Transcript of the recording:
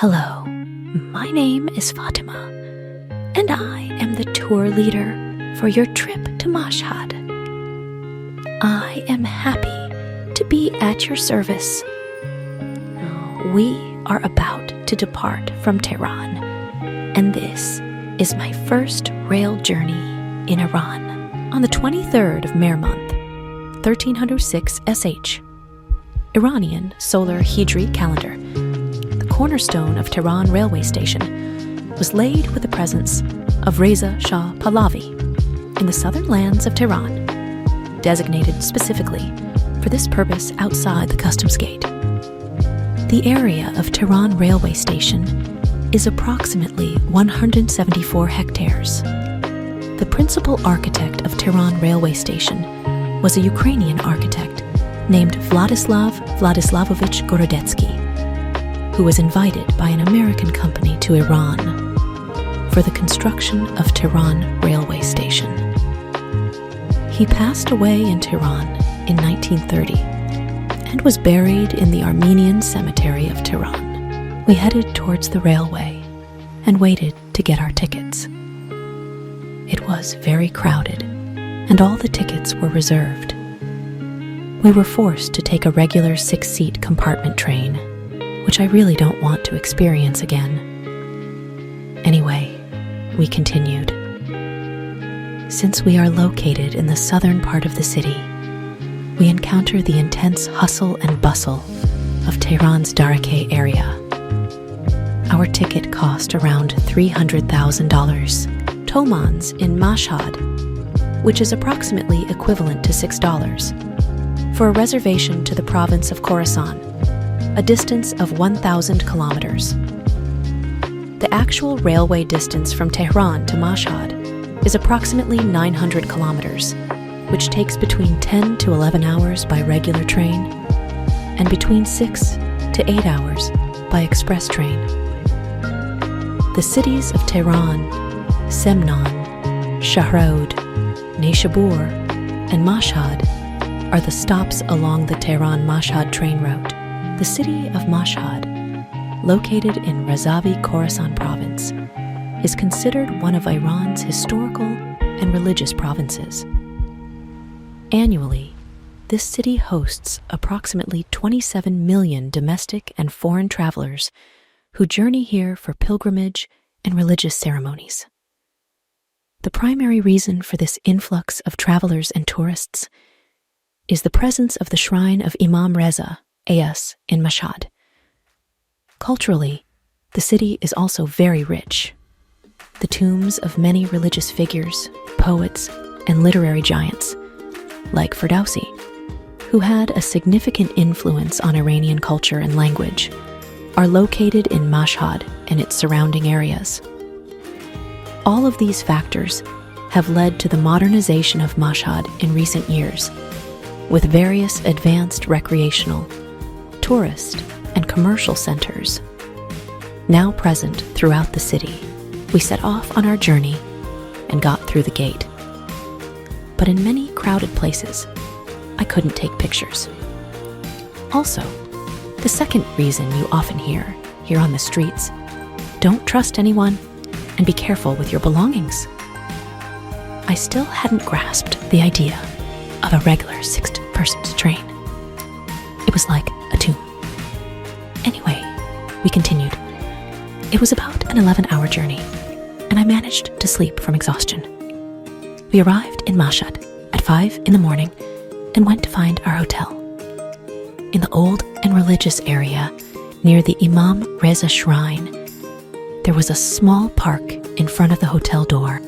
Hello, my name is Fatima, and I am the tour leader for your trip to Mashhad. I am happy to be at your service. We are about to depart from Tehran, and this is my first rail journey in Iran. On the 23rd of Mer month, 1306 SH, Iranian solar Hijri calendar, the cornerstone of Tehran railway station was laid with the presence of Reza Shah Pahlavi in the southern lands of Tehran, designated specifically for this purpose outside the customs gate. The area of Tehran railway station is approximately 174 hectares. The principal architect of Tehran railway station was a Ukrainian architect named Vladislav Vladislavovich Gorodetsky, who was invited by an American company to Iran for the construction of Tehran railway station. He passed away in Tehran in 1930 and was buried in the Armenian cemetery of Tehran. We headed towards the railway and waited to get our tickets. It was very crowded, and all the tickets were reserved. We were forced to take a regular 6-seat compartment train, which I really don't want to experience again. Anyway, we continued. Since we are located in the southern part of the city, we encounter the intense hustle and bustle of Tehran's Darake area. Our ticket cost around $300,000 tomans in Mashhad, which is approximately equivalent to $6, for a reservation to the province of Khorasan, a distance of 1,000 kilometers. The actual railway distance from Tehran to Mashhad is approximately 900 kilometers, which takes between 10 to 11 hours by regular train and between 6 to 8 hours by express train. The cities of Tehran, Semnan, Shahrod, Neyshabur, and Mashhad are the stops along the Tehran-Mashhad train route. The city of Mashhad, located in Razavi Khorasan province, is considered one of Iran's historical and religious provinces. Annually, this city hosts approximately 27 million domestic and foreign travelers who journey here for pilgrimage and religious ceremonies. The primary reason for this influx of travelers and tourists is the presence of the shrine of Imam Reza, A.S., in Mashhad. Culturally, the city is also very rich. The tombs of many religious figures, poets, and literary giants, like Ferdowsi, who had a significant influence on Iranian culture and language, are located in Mashhad and its surrounding areas. All of these factors have led to the modernization of Mashhad in recent years, with various advanced recreational, tourist, and commercial centers now present throughout the city. We set off on our journey and got through the gate. But in many crowded places, I couldn't take pictures. Also, the second reason you often hear here on the streets, don't trust anyone and be careful with your belongings. I still hadn't grasped the idea of a regular 6-person train. It was like a tomb. Anyway, we continued. It was about an 11-hour journey, and I managed to sleep from exhaustion. We arrived in Mashhad at 5 in the morning and went to find our hotel. In the old and religious area near the Imam Reza shrine, there was a small park in front of the hotel door.